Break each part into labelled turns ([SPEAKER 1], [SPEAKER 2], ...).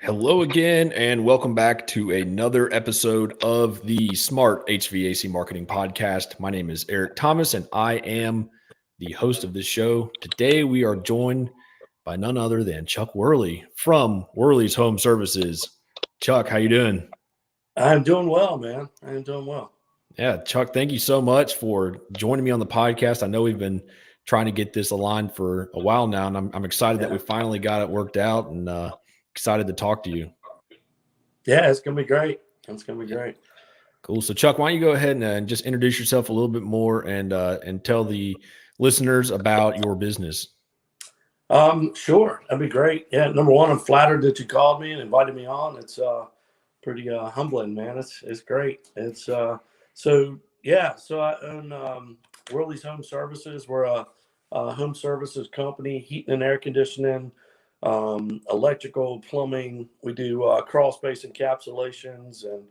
[SPEAKER 1] Hello again, and welcome back to another episode of the Smart HVAC Marketing Podcast. My name is Eric Thomas, and I am the host of this show. Today, we are joined by none other than Chuck Worley from Worley's Home Services. Chuck, how you doing?
[SPEAKER 2] I'm doing well, man. I'm doing well.
[SPEAKER 1] Yeah, Chuck, thank you so much for joining me on the podcast. I know we've been trying to get this aligned for a while now, and I'm excited that we finally got it worked out and excited to talk to you.
[SPEAKER 2] Yeah, it's gonna be great. It's gonna be great.
[SPEAKER 1] Cool. So, Chuck, why don't you go ahead and just introduce yourself a little bit more and tell the listeners about your business.
[SPEAKER 2] Sure, that'd be great. Yeah, number one, I'm flattered that you called me and invited me on. It's pretty humbling, man. It's great. It's so I own Worley's Home Services. We're a home services company, heating and air conditioning, electrical, plumbing. We do crawl space encapsulations, and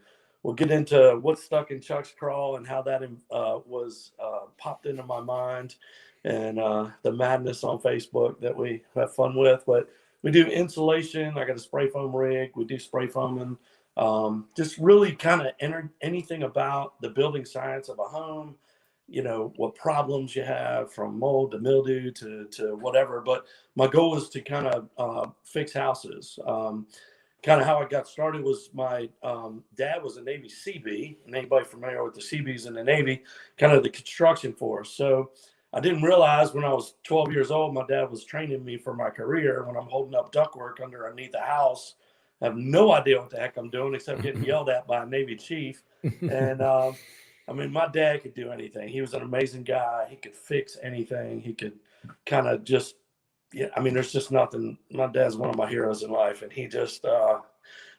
[SPEAKER 2] we'll get into what's stuck in Chuck's crawl and how that was popped into my mind, and the madness on Facebook that we have fun with. But we do insulation. I got a spray foam rig. We do spray foaming. Just really kind of anything about the building science of a home, what problems you have from mold to mildew to whatever. But my goal is to kind of fix houses. Kind of how I got started was my dad was a Navy Seabee, and anybody familiar with the Seabees in the Navy, kind of the construction force. So I didn't realize when I was 12 years old, my dad was training me for my career when I'm holding up ductwork underneath the house. I have no idea what the heck I'm doing except getting yelled at by a Navy chief. And my dad could do anything. He was an amazing guy. He could fix anything. He could kind of just, there's just nothing. My dad's one of my heroes in life, and he just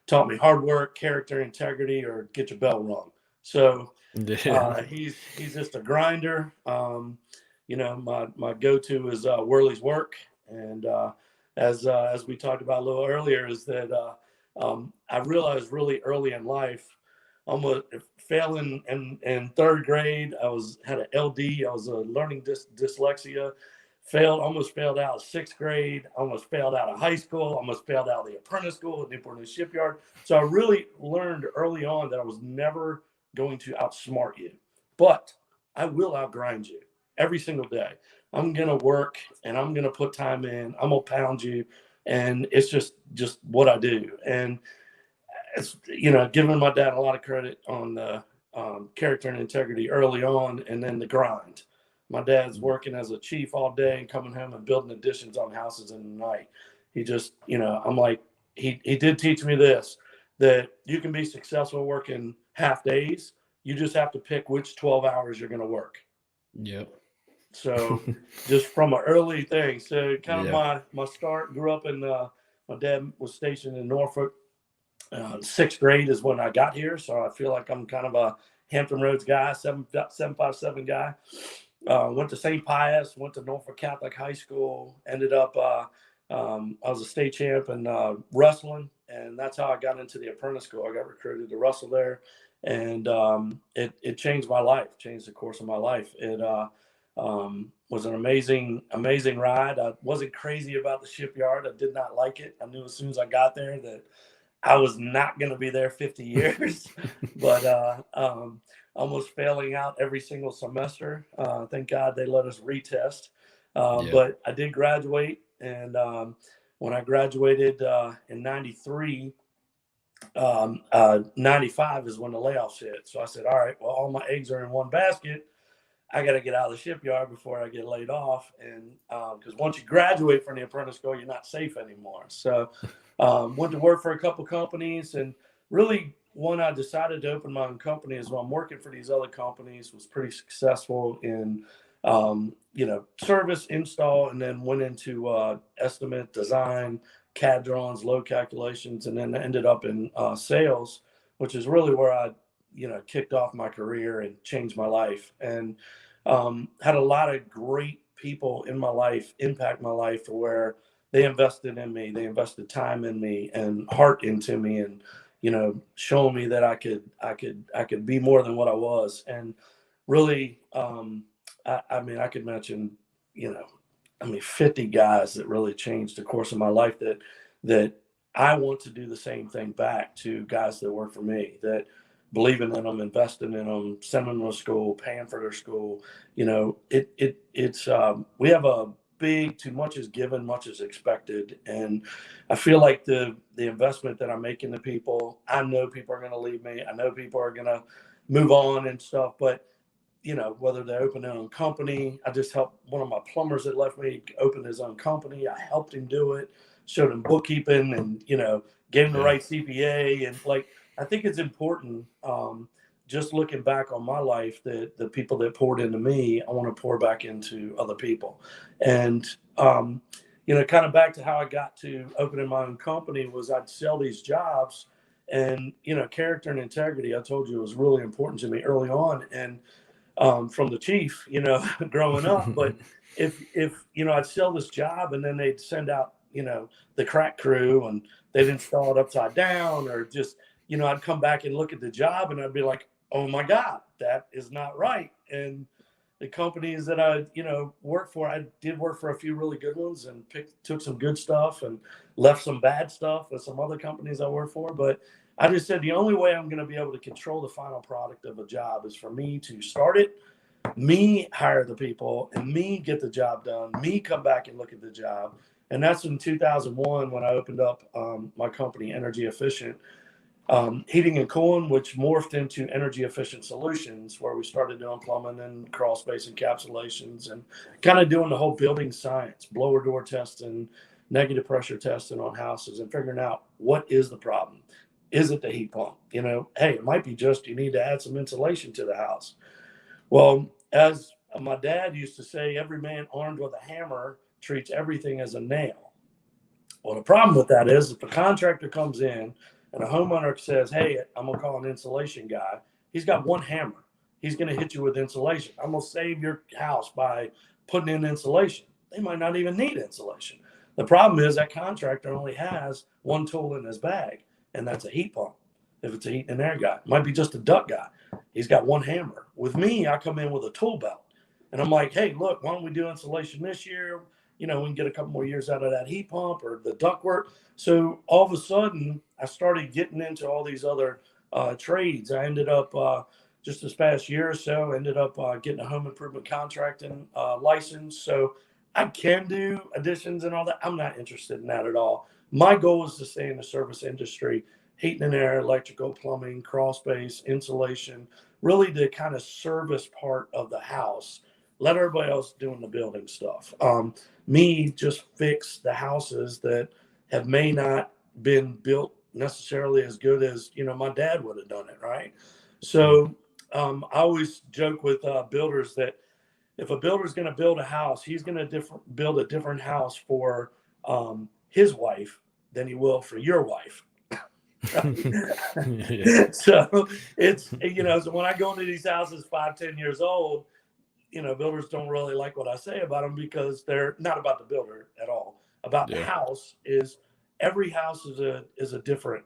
[SPEAKER 2] taught me hard work, character, integrity, or get your bell rung. So he's just a grinder. My go-to is Worley's work, and as we talked about a little earlier, is that I realized really early in life, almost failing in third grade. I had an LD. I was a learning dyslexia. Almost failed out of sixth grade. Almost failed out of high school. Almost failed out of the apprentice school at Newport News Shipyard. So I really learned early on that I was never going to outsmart you, but I will outgrind you every single day. I'm going to work and I'm going to put time in. I'm going to pound you. And it's just what I do. And it's, giving my dad a lot of credit on the character and integrity early on, and then the grind. My dad's working as a chief all day and coming home and building additions on houses in the night. He just, I'm like, he did teach me this, that you can be successful working half days. You just have to pick which 12 hours you're going to work.
[SPEAKER 1] Yep.
[SPEAKER 2] So just from an early thing. So kind of my start, grew up in, my dad was stationed in Norfolk. Sixth grade is when I got here. So I feel like I'm kind of a Hampton Roads guy, 757 guy. Went to St. Pius, went to Norfolk Catholic High School, ended up, I was a state champ in wrestling, and that's how I got into the apprentice school. I got recruited to wrestle there, and it changed my life, changed the course of my life. It was an amazing ride. I wasn't crazy about the shipyard. I did not like it. I knew as soon as I got there that I was not going to be there 50 years, but almost failing out every single semester. Thank God they let us retest. But I did graduate. And when I graduated in 93, 95 is when the layoffs hit. So I said, all right, well, all my eggs are in one basket. I got to get out of the shipyard before I get laid off. And because once you graduate from the apprentice school, you're not safe anymore. So went to work for a couple companies, and really when I decided to open my own company is when I'm working for these other companies, was pretty successful in, service, install, and then went into estimate, design, CAD drawings, load calculations, and then ended up in sales, which is really where I kicked off my career and changed my life, and had a lot of great people in my life impact my life to where they invested in me. They invested time in me and heart into me, and showing me that I could be more than what I was. And really, I could mention 50 guys that really changed the course of my life that I want to do the same thing back to guys that work for me, that believing in them, investing in them, sending them to school, paying for their school. It's we have a big, too much is given, much is expected. And I feel like the investment that I make into people, I know people are going to leave me. I know people are going to move on and stuff, but whether they open their own company, I just helped one of my plumbers that left me open his own company. I helped him do it, showed him bookkeeping, and gave him the right CPA. And I think it's important, just looking back on my life, that the people that poured into me, I want to pour back into other people. And kind of back to how I got to opening my own company was I'd sell these jobs, and character and integrity, I told you, was really important to me early on. And from the chief, growing up. But if I'd sell this job and then they'd send out, the crack crew, and they'd install it upside down, or just, I'd come back and look at the job and I'd be like, oh my God, that is not right. And the companies that I, worked for, I did work for a few really good ones and took some good stuff and left some bad stuff with some other companies I worked for. But I just said the only way I'm going to be able to control the final product of a job is for me to start it, me hire the people, and me get the job done, me come back and look at the job. And that's in 2001 when I opened up my company, Energy Efficient Heating and Cooling, which morphed into Energy Efficient Solutions, where we started doing plumbing and crawl space encapsulations and kind of doing the whole building science, blower door testing, negative pressure testing on houses, and figuring out what is the problem. Is it the heat pump? Hey, it might be just you need to add some insulation to the house. Well, as my dad used to say, every man armed with a hammer treats everything as a nail. Well, the problem with that is if a contractor comes in and a homeowner says, hey, I'm going to call an insulation guy, he's got one hammer. He's going to hit you with insulation. I'm going to save your house by putting in insulation. They might not even need insulation. The problem is that contractor only has one tool in his bag, and that's a heat pump. If it's a heat and air guy, it might be just a duct guy. He's got one hammer. With me, I come in with a tool belt, and I'm like, hey, look, why don't we do insulation this year? We can get a couple more years out of that heat pump or the ductwork. So all of a sudden, I started getting into all these other trades. I ended up just this past year or so, getting a home improvement contracting license. So I can do additions and all that. I'm not interested in that at all. My goal is to stay in the service industry, heating and air, electrical, plumbing, crawl space, insulation, really the kind of service part of the house. Let everybody else doing the building stuff. Me just fix the houses that may not been built necessarily as good as, my dad would have done it, right? So I always joke with builders that if a builder is going to build a house, he's going to build a different house for his wife than he will for your wife.
[SPEAKER 1] Yeah.
[SPEAKER 2] So it's, so when I go into these houses 5-10 years old, builders don't really like what I say about them because they're not about the builder at all. About the house is every house is a different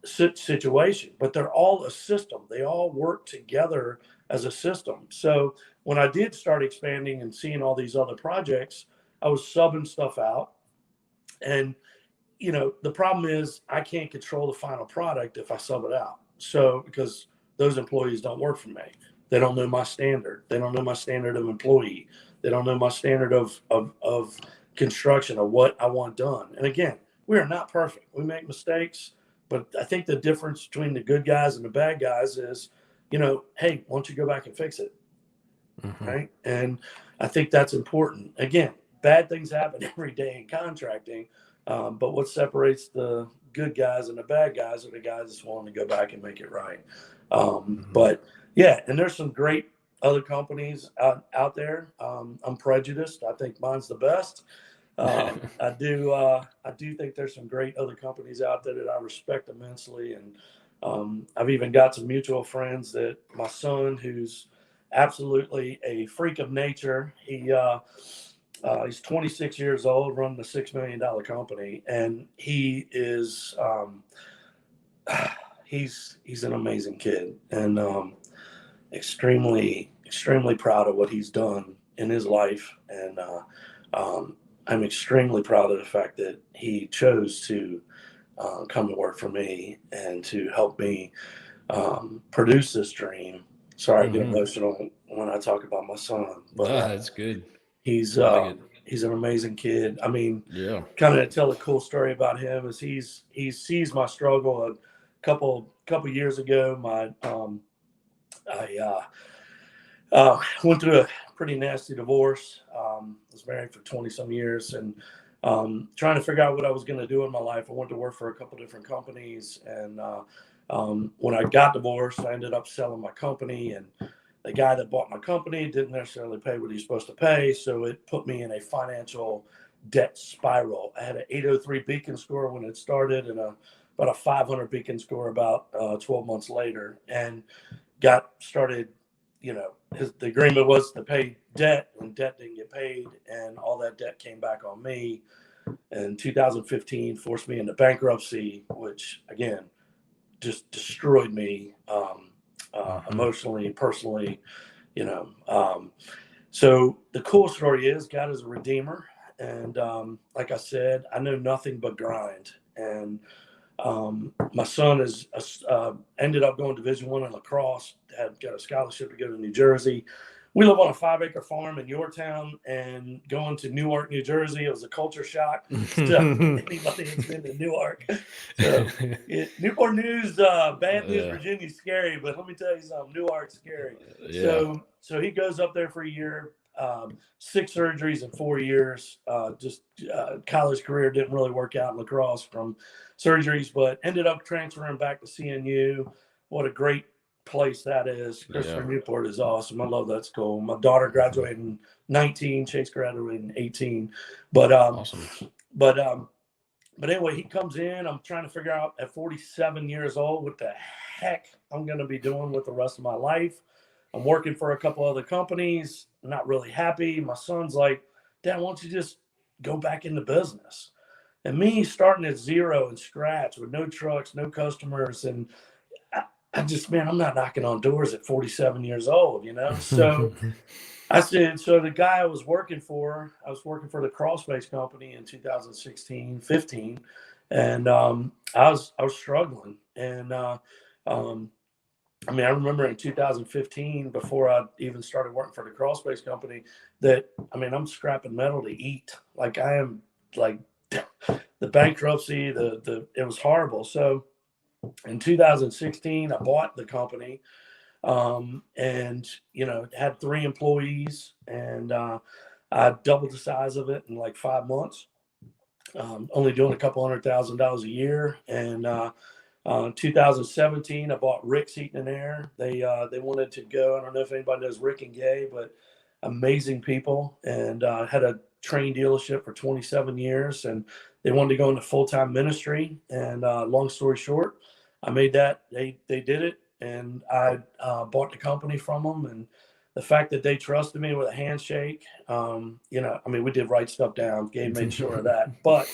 [SPEAKER 2] situation, but they're all a system. They all work together as a system. So when I did start expanding and seeing all these other projects, I was subbing stuff out. And, the problem is I can't control the final product if I sub it out. So because those employees don't work for me. They don't know my standard. They don't know my standard of employee. They don't know my standard of construction or what I want done. And again, we are not perfect. We make mistakes, but I think the difference between the good guys and the bad guys is, hey, why don't you go back and fix it? Mm-hmm. Right. And I think that's important. Again, bad things happen every day in contracting. But what separates the good guys and the bad guys are the guys that's willing to go back and make it right. But yeah, and there's some great other companies out there. I'm prejudiced. I think mine's the best. I do think there's some great other companies out there that I respect immensely. And I've even got some mutual friends that my son, who's absolutely a freak of nature, he's 26 years old, running a $6 million company, and he is he's an amazing kid, and extremely proud of what he's done in his life. And I'm extremely proud of the fact that he chose to come to work for me and to help me produce this dream. Sorry, I get emotional when I talk about my son, but
[SPEAKER 1] That's good.
[SPEAKER 2] he's
[SPEAKER 1] I like it.
[SPEAKER 2] he's an amazing kid. I mean,
[SPEAKER 1] Yeah.
[SPEAKER 2] kind of tell a cool story about him is he sees my struggle. A couple years ago, I went through a pretty nasty divorce. Was married for 20 some years and trying to figure out what I was going to do in my life. I went to work for a couple different companies. And when I got divorced, I ended up selling my company. And the guy that bought my company didn't necessarily pay what he's supposed to pay. So it put me in a financial debt spiral. I had an 803 Beacon score when it started and about a 500 Beacon score about 12 months later. And got started, the agreement was to pay debt and debt didn't get paid. And all that debt came back on me. And 2015 forced me into bankruptcy, which again, just destroyed me emotionally, personally, So the cool story is God is a redeemer. And like I said, I know nothing but grind. And my son is ended up going Division I in lacrosse, got a scholarship to go to New Jersey. We live on a 5-acre farm in Yorktown, and going to Newark, New Jersey, it was a culture shock to anybody that's been to Newark. So, Newport News, bad news, Virginia's scary, but let me tell you something, Newark's scary. Yeah. So he goes up there for a year, 6 surgeries in 4 years. College career didn't really work out in lacrosse from surgeries, but ended up transferring back to CNU. What a great place that is. Christopher Newport is awesome. I love that school. My daughter graduated in 19. Chase graduated in 18. But awesome. But anyway, he comes in. I'm trying to figure out at 47 years old what the heck I'm going to be doing with the rest of my life. I'm working for a couple other companies. I'm not really happy. My son's like, Dad, why don't you just go back into business? And me starting at zero and scratch with no trucks, no customers. And I just, man, I'm not knocking on doors at 47 years old, So I said, so the guy I was working for the crawl space company in 2016, 15. And I was struggling. And I remember in 2015, before I even started working for the crawl space company, that, I'm scrapping metal to eat. Like I am like the bankruptcy, it was horrible. So in 2016, I bought the company and, had 3 employees and I doubled the size of it in like 5 months, only doing a couple $100,000 a year. And 2017, I bought Rick's Heating and Air. They wanted to go. I don't know if anybody knows Rick and Gay, but amazing people. And had a train dealership for 27 years. And they wanted to go into full-time ministry. And long story short, I made that. They did it. And I bought the company from them. And the fact that they trusted me with a handshake, we did write stuff down. Gabe made sure of that. But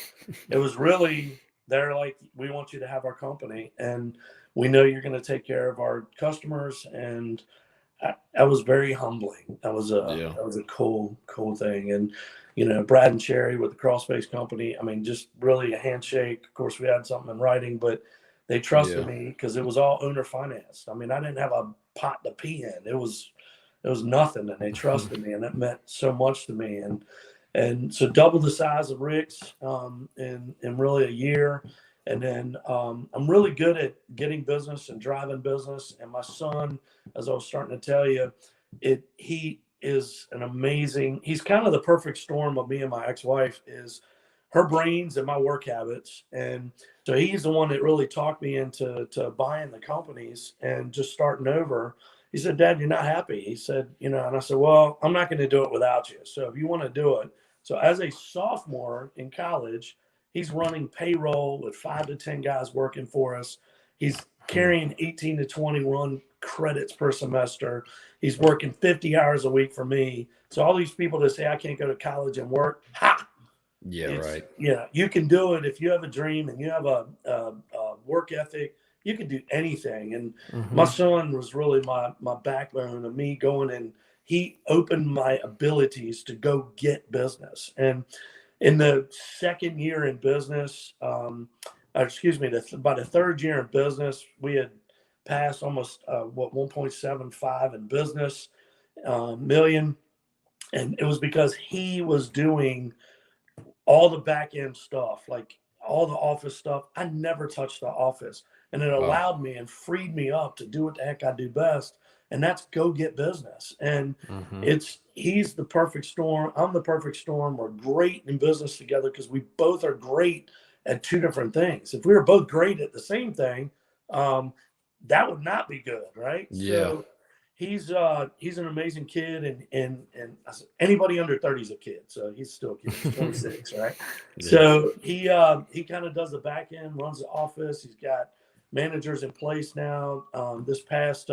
[SPEAKER 2] it was really, they're like, we want you to have our company. And we know you're going to take care of our customers. And that was very humbling. That was a cool thing. And, Brad and Sherry with the Crawl Space Company, just really a handshake. Of course, we had something in writing, but they trusted me because it was all owner financed. I didn't have a pot to pee in. It was nothing, and they trusted me, and that meant so much to me. And so double the size of Rick's in really a year. And then I'm really good at getting business and driving business. And my son, as I was starting to tell you, he is he's kind of the perfect storm of me and my ex-wife is her brains and my work habits. And so he's the one that really talked me into buying the companies and just starting over. He said, Dad, you're not happy. He said, and I said, well, I'm not going to do it without you. So if you want to do it. So as a sophomore in college, he's running payroll with 5 to 10 guys working for us. He's carrying 18 to 21 credits per semester. He's working 50 hours a week for me. So all these people that say I can't go to college and work, right. Yeah, you can do it if you have a dream and you have a work ethic. You can do anything. And my son was really my backbone of me going, and he opened my abilities to go get business. And In the second year in business, by the third year in business, we had passed almost 1.75 in business million, and it was because he was doing all the back end stuff, like all the office stuff. I never touched the office, and it allowed me and freed me up to do what the heck I do best, and that's go get business. And he's the perfect storm. I'm the perfect storm. We're great in business together because we both are great at two different things. If we were both great at the same thing, that would not be good, right?
[SPEAKER 1] Yeah.
[SPEAKER 2] So he's an amazing kid, and anybody under 30 is a kid, so he's still a kid. He's 26, right? Yeah. So he kind of does the back end, runs the office. He's got managers in place now. This past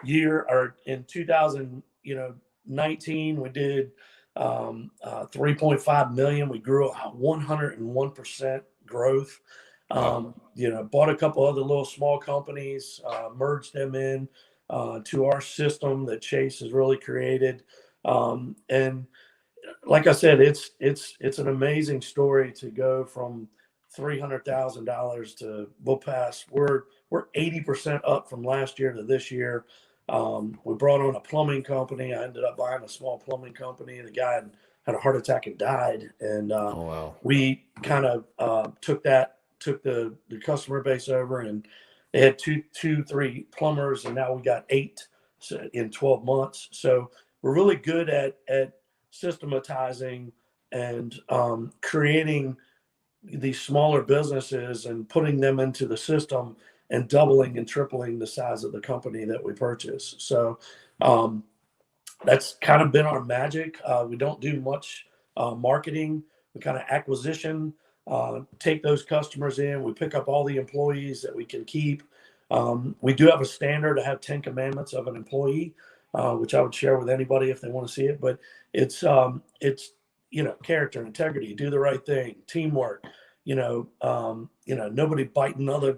[SPEAKER 2] year, or in 2019, we did 3.5 million. We grew 101% growth. Bought a couple other little small companies, merged them in to our system that Chase has really created. And like I said, it's an amazing story to go from $300,000 to we're 80% up from last year to this year. We brought on a plumbing company. I ended up buying a small plumbing company. The guy had a heart attack and died. And we kind of took the customer base over, and they had three plumbers, and now we got 8 in 12 months. So we're really good at systematizing and creating these smaller businesses and putting them into the system and doubling and tripling the size of the company that we purchase. So that's kind of been our magic. We don't do much marketing. We kind of acquisition, take those customers in. We pick up all the employees that we can keep. We do have a standard to have 10 commandments of an employee, which I would share with anybody if they want to see it. But it's character, integrity, do the right thing, teamwork. Nobody biting other.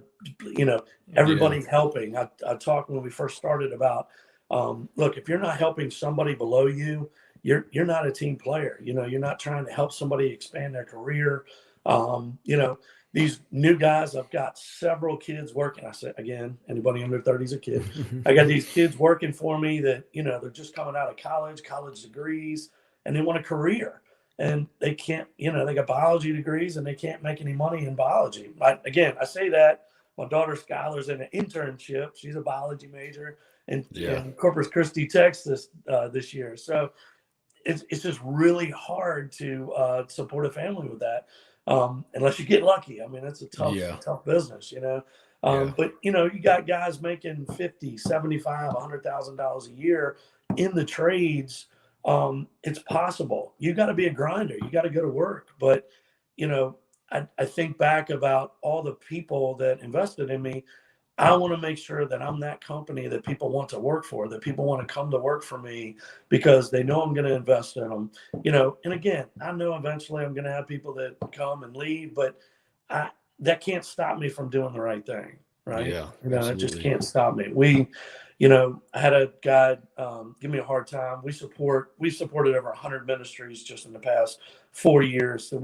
[SPEAKER 2] Everybody helping. I talked when we first started about, look, if you're not helping somebody below you, you're not a team player. You're not trying to help somebody expand their career. These new guys, I've got several kids working. I said, again, anybody under 30 is a kid. I got these kids working for me that, they're just coming out of college degrees, and they want a career. And they can't, they got biology degrees and they can't make any money in biology. I say that my daughter Skylar's in an internship. She's a biology major in Corpus Christi, Texas this year. So it's just really hard to support a family with that. Unless you get lucky. I mean, it's a tough business, but you got guys making $50,000, $75,000, $100,000 a year in the trades. It's possible. You got to be a grinder. You got to go to work. But, I think back about all the people that invested in me. I want to make sure that I'm that company that people want to work for, that people want to come to work for me because they know I'm going to invest in them, and again, I know eventually I'm going to have people that come and leave, but that can't stop me from doing the right thing. Right. Yeah. It just can't stop me. I had a guy give me a hard time. We supported over 100 ministries just in the past 4 years. So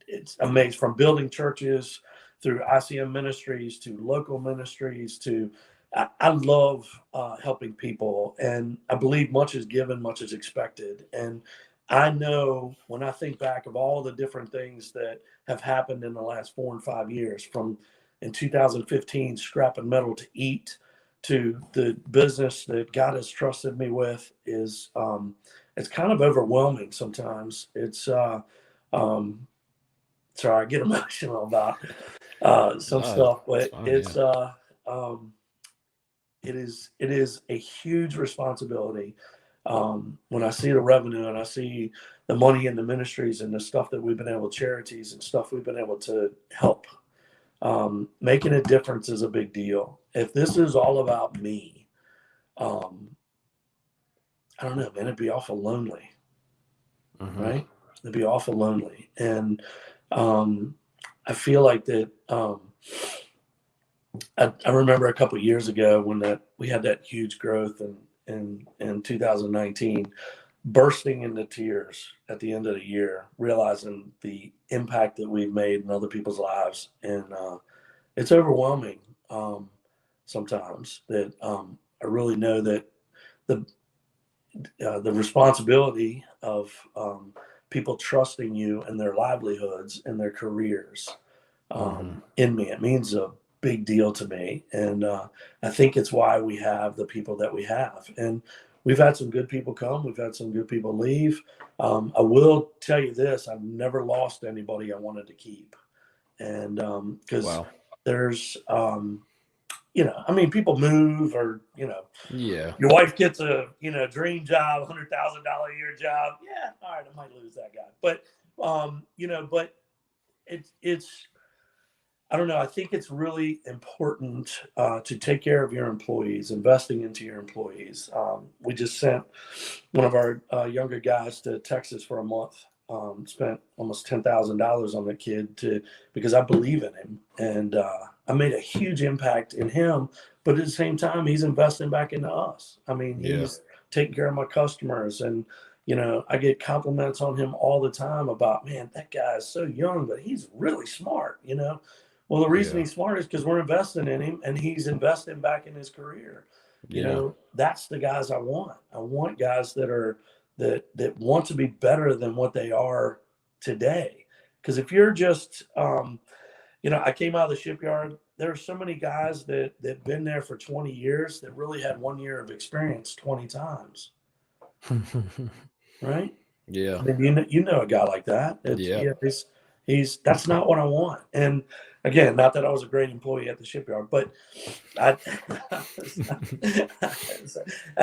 [SPEAKER 2] it's amazing, from building churches through ICM ministries to local ministries to, I love helping people, and I believe much is given, much is expected. And I know when I think back of all the different things that have happened in the last 4 and 5 years, from in 2015, scrapping metal to eat, to the business that God has trusted me with, is it's kind of overwhelming sometimes. It's sorry, I get emotional about some stuff, but it is a huge responsibility. When I see the revenue and I see the money in the ministries and the stuff that we've been able, charities and stuff we've been able to help, making a difference is a big deal. If this is all about me, I don't know, man, it'd be awful lonely, right? It'd be awful lonely. And I feel like that. I remember a couple of years ago when we had that huge growth in 2019. bursting into tears at the end of the year, realizing the impact that we've made in other people's lives. And it's overwhelming sometimes that I really know that the responsibility of people trusting you and their livelihoods and their careers in me, it means a big deal to me. And I think it's why we have the people that we have. And we've had some good people come. We've had some good people leave. I will tell you this. I've never lost anybody I wanted to keep. And because there's, I mean, people move or, your wife gets a, dream job, $100,000 a year job. Yeah. All right. I might lose that guy. But, but it's, I don't know. I think it's really important to take care of your employees, investing into your employees. We just sent one of our younger guys to Texas for a month. Spent almost $10,000 on the kid because I believe in him, and I made a huge impact in him. But at the same time, he's investing back into us. I mean, he's taking care of my customers, and I get compliments on him all the time about, man, that guy is so young, but he's really smart. Well, the reason he's smart is because we're investing in him, and he's investing back in his career. That's the guys I want. I want guys that want to be better than what they are today. Because if you're just, I came out of the shipyard. There are so many guys that been there for 20 years that really had 1 year of experience 20 times. Right?
[SPEAKER 1] Yeah.
[SPEAKER 2] I mean, you know a guy like that. He's that's not what I want. And again, not that I was a great employee at the shipyard, but that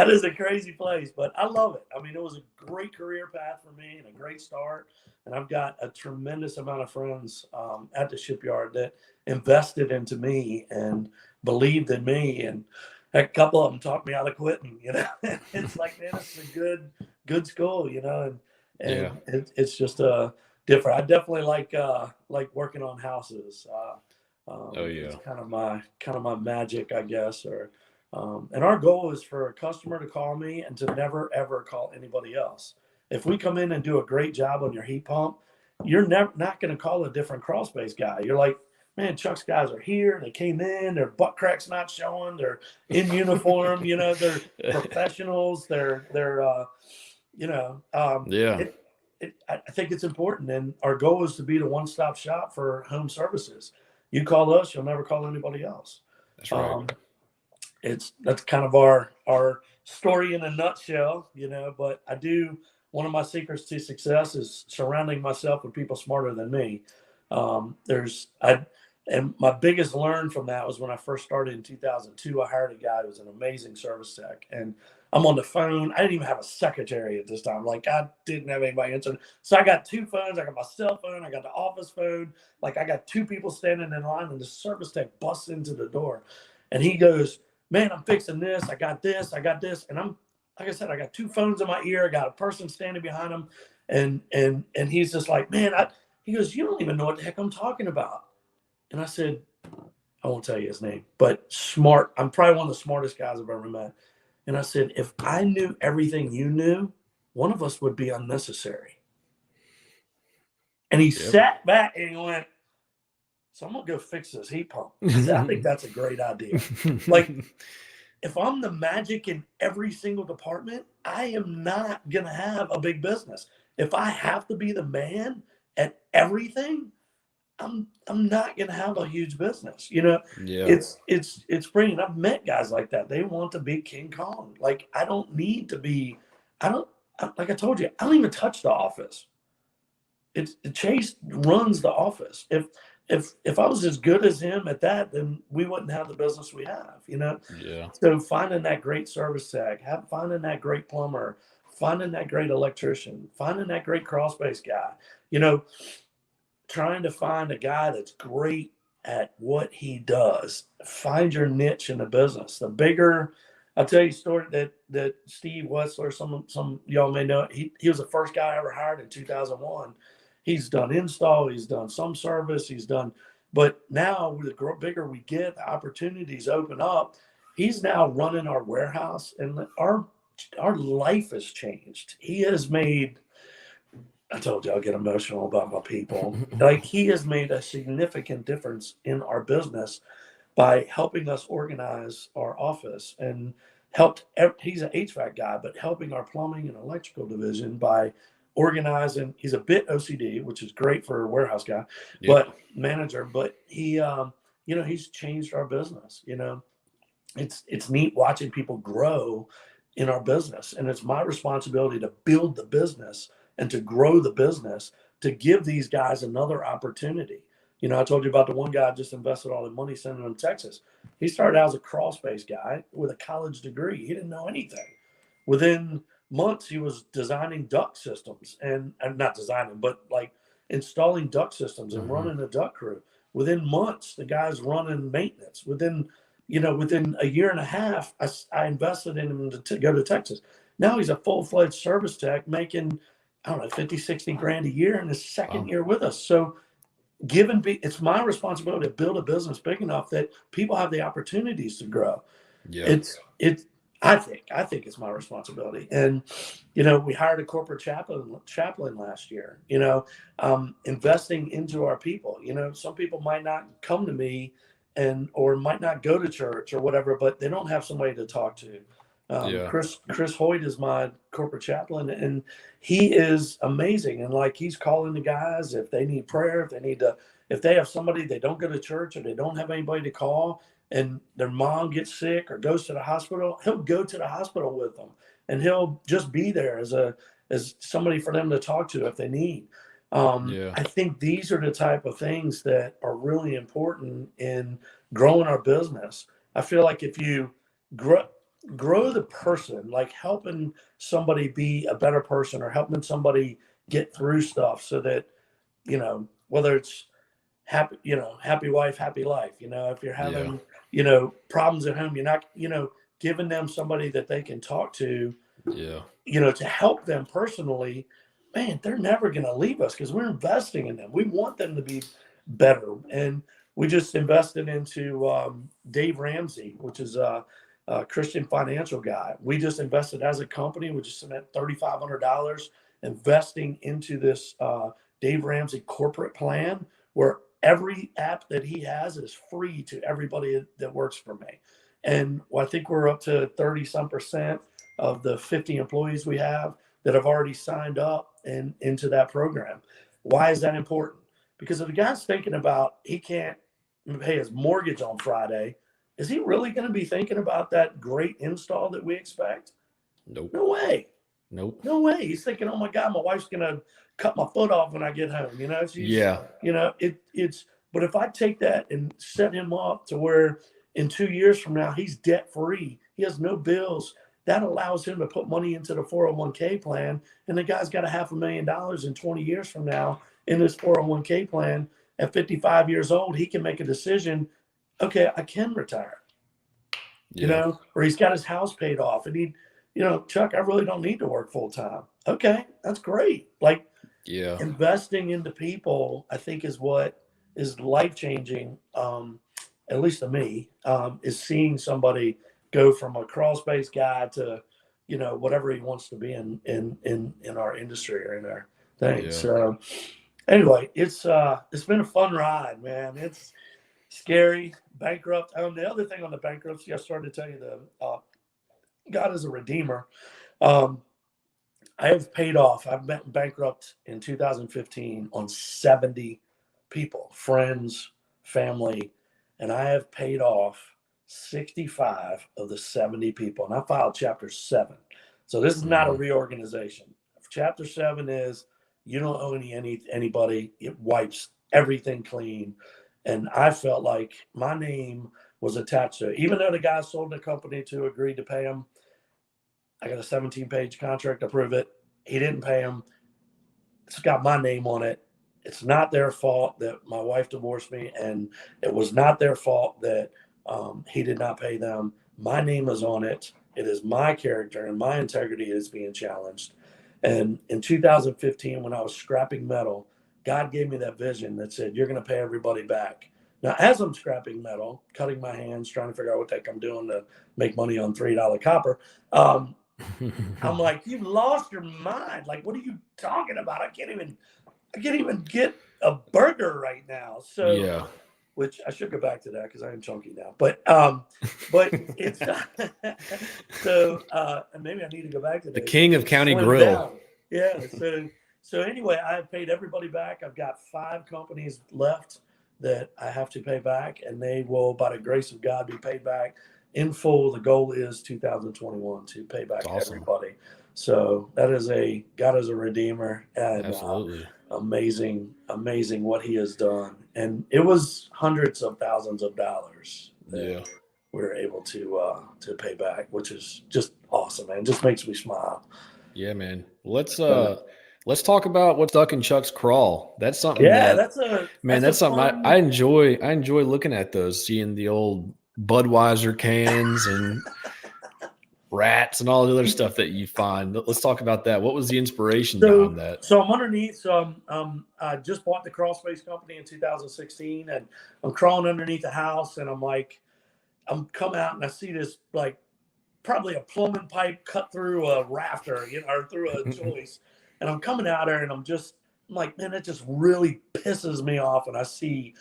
[SPEAKER 2] is a crazy place, but I love it. I mean, it was a great career path for me and a great start. And I've got a tremendous amount of friends at the shipyard that invested into me and believed in me. And a couple of them talked me out of quitting, It's like, man, this is a good school, and it's just different. I definitely like working on houses. It's kind of my magic, I guess. And our goal is for a customer to call me and to never ever call anybody else. If we come in and do a great job on your heat pump, you're not going to call a different crawl space guy. You're like, man, Chuck's guys are here. They came in. Their butt crack's not showing. They're in uniform. They're professionals. I think it's important. And our goal is to be the one-stop shop for home services. You call us, you'll never call anybody else.
[SPEAKER 1] That's right.
[SPEAKER 2] That's kind of our story in a nutshell, but one of my secrets to success is surrounding myself with people smarter than me. And my biggest learn from that was when I first started in 2002. I hired a guy who was an amazing service tech, and I'm on the phone. I didn't even have a secretary at this time. Like, I didn't have anybody answering. So I got two phones. I got my cell phone. I got the office phone. Like, I got two people standing in line, and the service tech busts into the door, and he goes, man, I'm fixing this. I got this. And I'm, like I said, I got two phones in my ear. I got a person standing behind him. And he's just like, man, he goes, you don't even know what the heck I'm talking about. And I said, I won't tell you his name, but smart. I'm probably one of the smartest guys I've ever met. And I said, if I knew everything you knew, one of us would be unnecessary. And he sat back and he went, so I'm going to go fix this heat pump. I think that's a great idea. Like, if I'm the magic in every single department, I am not going to have a big business. If I have to be the man at everything, I'm not going to have a huge business. It's brilliant. I've met guys like that. They want to be King Kong. Like, I don't need to be, like I told you, I don't even touch the office. Chase runs the office. If I was as good as him at that, then we wouldn't have the business we have, Yeah. So finding that great service tech, finding that great plumber, finding that great electrician, finding that great crawl space guy, trying to find a guy that's great at what he does. Find your niche in the business. The bigger, I'll tell you a story that Steve Wetzler, some of y'all may know, he was the first guy I ever hired in 2001. He's done install, he's done some service, but now the bigger we get, the opportunities open up. He's now running our warehouse, and our life has changed. He has made, I told you I'll get emotional about my people. Like, he has made a significant difference in our business by helping us organize our office, and he's an HVAC guy, but helping our plumbing and electrical division by organizing. He's a bit OCD, which is great for a warehouse guy, but manager, but he, he's changed our business. It's neat watching people grow in our business, and it's my responsibility to build the business and to grow the business, to give these guys another opportunity. I told you about the one guy just invested all the money sending him to Texas. He started out as a crawl space guy with a college degree. He didn't know anything. Within months, he was designing duct systems and not designing, but like installing duct systems and running a duct crew. Within months, the guy's running maintenance. Within a year and a half, I invested in him to go to Texas. Now he's a full-fledged service tech making, I don't know, 50, 60 grand a year in his second year with us. So it's my responsibility to build a business big enough that people have the opportunities to grow. Yeah. I think it's my responsibility. And, we hired a corporate chaplain last year, investing into our people. Some people might not come to me or might not go to church or whatever, but they don't have somebody to talk to. Chris Hoyt is my corporate chaplain, and he is amazing. And like, he's calling the guys if they need prayer, if they have somebody, they don't go to church or they don't have anybody to call, and their mom gets sick or goes to the hospital, he'll go to the hospital with them, and he'll just be there as somebody for them to talk to if they need. I think these are the type of things that are really important in growing our business. I feel like if you grow the person, like helping somebody be a better person or helping somebody get through stuff so that, whether it's happy wife, happy life, if you're having, problems at home, you're not, giving them somebody that they can talk to, to help them personally, man, they're never going to leave us because we're investing in them. We want them to be better. And we just invested into Dave Ramsey, which is a Christian financial guy. We just invested as a company. We just spent $3,500 investing into this Dave Ramsey corporate plan, where every app that he has is free to everybody that works for me. And I think we're up to 30-some% of the 50 employees we have that have already signed up and into that program. Why is that important? Because if the guy's thinking about he can't pay his mortgage on Friday, is he really going to be thinking about that great install that we expect?
[SPEAKER 1] Nope.
[SPEAKER 2] No way.
[SPEAKER 1] Nope.
[SPEAKER 2] No way. He's thinking, oh my God, my wife's going to cut my foot off when I get home. But if I take that and set him up to where in 2 years from now, he's debt free, he has no bills, that allows him to put money into the 401k plan. And the guy's got $500,000 in 20 years from now in his 401k plan. At 55 years old, he can make a decision. Okay, I can retire, or he's got his house paid off and Chuck, I really don't need to work full time. Okay, that's great. Like, investing into people, I think, is what is life-changing, at least to me, is seeing somebody go from a crawl space guy to, whatever he wants to be in our industry or in our thing. So anyway, it's been a fun ride, man. It's scary, bankrupt. The other thing on the bankruptcy, I started to tell you, God is a redeemer. I have paid off. I've been bankrupt in 2015 on 70 people, friends, family, and I have paid off 65 of the 70 people. And I filed Chapter 7. So this is not a reorganization. Chapter 7 is you don't owe anybody. It wipes everything clean. And I felt like my name was attached to it. Even though the guy sold the company to agreed to pay him, I got a 17-page contract to prove it. He didn't pay him. It's got my name on it. It's not their fault that my wife divorced me, and it was not their fault that he did not pay them. My name is on it. It is my character and my integrity is being challenged. And in 2015, when I was scrapping metal, God gave me that vision that said, you're going to pay everybody back. Now, as I'm scrapping metal, cutting my hands, trying to figure out what the heck I'm doing to make money on $3 copper, I'm like, you lost your mind. Like, what are you talking about? I can't even get a burger right now. So,
[SPEAKER 1] Yeah.
[SPEAKER 2] which I should go back to that because I am chunky now. But it's and maybe I need to go back to
[SPEAKER 1] The
[SPEAKER 2] that.
[SPEAKER 1] king of County
[SPEAKER 2] Slim
[SPEAKER 1] Grill.
[SPEAKER 2] down. Yeah. So anyway, I have paid everybody back. I've got 5 companies left that I have to pay back, and they will, by the grace of God, be paid back in full. The goal is 2021 to pay back
[SPEAKER 1] Awesome.
[SPEAKER 2] everybody. So that is God is a redeemer, and
[SPEAKER 1] Absolutely.
[SPEAKER 2] amazing what he has done. And it was hundreds of thousands of dollars that we were able to pay back, which is just awesome, man. It just makes me smile.
[SPEAKER 1] Yeah, man. Let's talk about what's stuck in Chuck's crawl. That's something
[SPEAKER 2] that's
[SPEAKER 1] something
[SPEAKER 2] fun.
[SPEAKER 1] I enjoy. I enjoy looking at those, seeing the old Budweiser cans and rats and all the other stuff that you find. Let's talk about that. What was the inspiration behind that?
[SPEAKER 2] So I'm underneath. So I just bought the crawl space company in 2016, and I'm crawling underneath the house, and I'm coming out and I see this, like, probably a plumbing pipe cut through a rafter, or through a joist. And I'm coming out there and I'm like, man, it just really pisses me off. And I see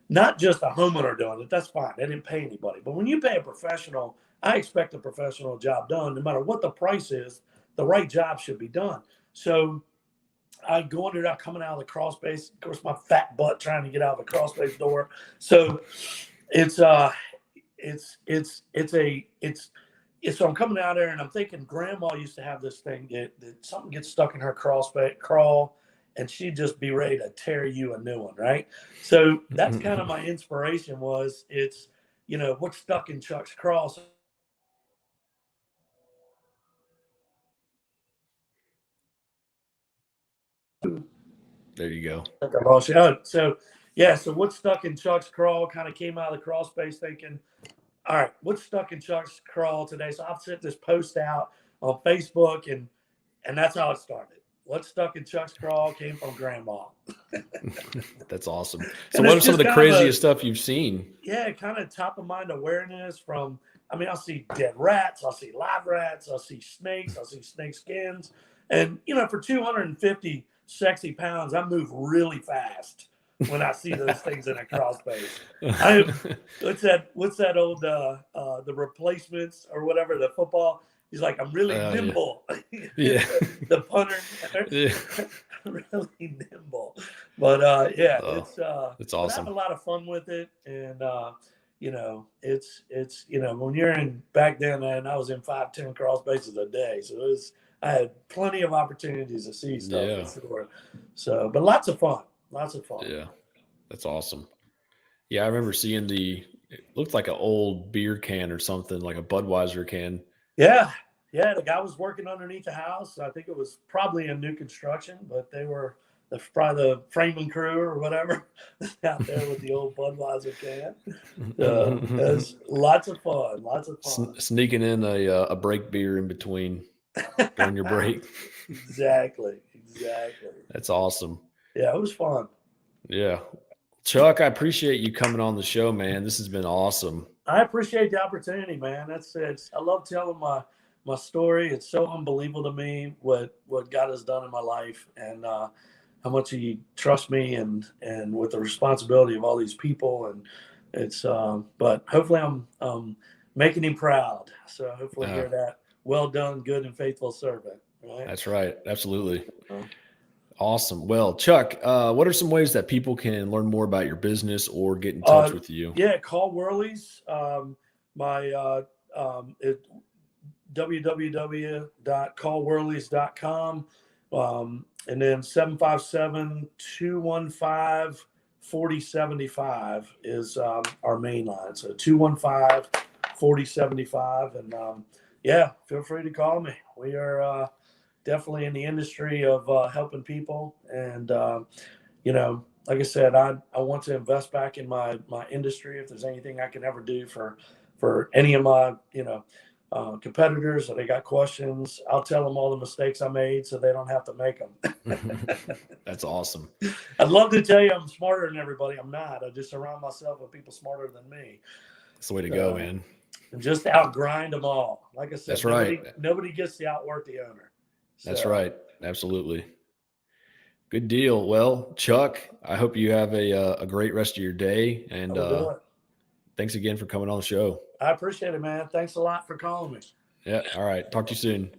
[SPEAKER 2] not just a homeowner doing it. That's fine. They didn't pay anybody. But when you pay a professional, I expect a professional job done. No matter what the price is, the right job should be done. So I go under that, coming out of the crawl space. Of course, my fat butt trying to get out of the crawl space door. So so I'm coming out there and I'm thinking, Grandma used to have this thing that something gets stuck in her crawl, and she'd just be ready to tear you a new one, right? So that's kind of my inspiration. It's what's stuck in Chuck's crawl.
[SPEAKER 1] There you go.
[SPEAKER 2] So what's stuck in Chuck's crawl kind of came out of the crawl space thinking, all right, what's stuck in Chuck's crawl today? So I've sent this post out on Facebook, and that's how it started. What's stuck in Chuck's crawl came from Grandma.
[SPEAKER 1] That's awesome. So what are some of the craziest stuff you've seen?
[SPEAKER 2] Yeah, kind of top of mind awareness from, I'll see dead rats, I'll see live rats, I'll see snakes, I'll see snake skins. And, for 250 sexy pounds, I move really fast when I see those things in a crawl space. What's that old the replacements or whatever, the football? He's like, I'm really nimble.
[SPEAKER 1] Yeah.
[SPEAKER 2] The punter. Yeah. Really nimble. But it's awesome. I have a lot of fun with it. And it's when you're in back then, and I was in 5-10 crawl spaces a day. So I had plenty of opportunities to see stuff. Yeah. So, but lots of fun.
[SPEAKER 1] Yeah, that's awesome. Yeah, I remember seeing it looked like an old beer can or something, like a Budweiser can.
[SPEAKER 2] Yeah. The guy was working underneath the house. I think it was probably a new construction, but they were probably the framing crew or whatever out there with the old Budweiser can. It was lots of fun.
[SPEAKER 1] Sneaking in a break beer in between during your break.
[SPEAKER 2] Exactly.
[SPEAKER 1] That's awesome.
[SPEAKER 2] Yeah, it was fun.
[SPEAKER 1] Yeah. Chuck, I appreciate you coming on the show, man. This has been awesome.
[SPEAKER 2] I appreciate the opportunity, man. I love telling my story. It's so unbelievable to me what God has done in my life, and how much he trusts me and with the responsibility of all these people. And it's but hopefully I'm making him proud. So hopefully hear that. Well done, good and faithful servant. Right?
[SPEAKER 1] That's right. Absolutely. Awesome. Well, Chuck, what are some ways that people can learn more about your business or get in touch with you?
[SPEAKER 2] Yeah, call Worley's. My www.callworleys.com, and then 757-215-4075 is our main line. So 215-4075, and feel free to call me. We are definitely in the industry of helping people, and like I said, I want to invest back in my industry. If there's anything I can ever do for any of my competitors, or they got questions, I'll tell them all the mistakes I made so they don't have to make them.
[SPEAKER 1] That's awesome.
[SPEAKER 2] I'd love to tell you I'm smarter than everybody. I'm not. I just surround myself with people smarter than me.
[SPEAKER 1] That's the way to go, man.
[SPEAKER 2] and just outgrind them all. Like I said,
[SPEAKER 1] That's right.
[SPEAKER 2] Nobody gets to outwork the owner.
[SPEAKER 1] That's right. Absolutely. Good deal. Well, Chuck, I hope you have a great rest of your day. And thanks again for coming on the show.
[SPEAKER 2] I appreciate it, man. Thanks a lot for calling me.
[SPEAKER 1] Yeah. All right. Talk to you soon.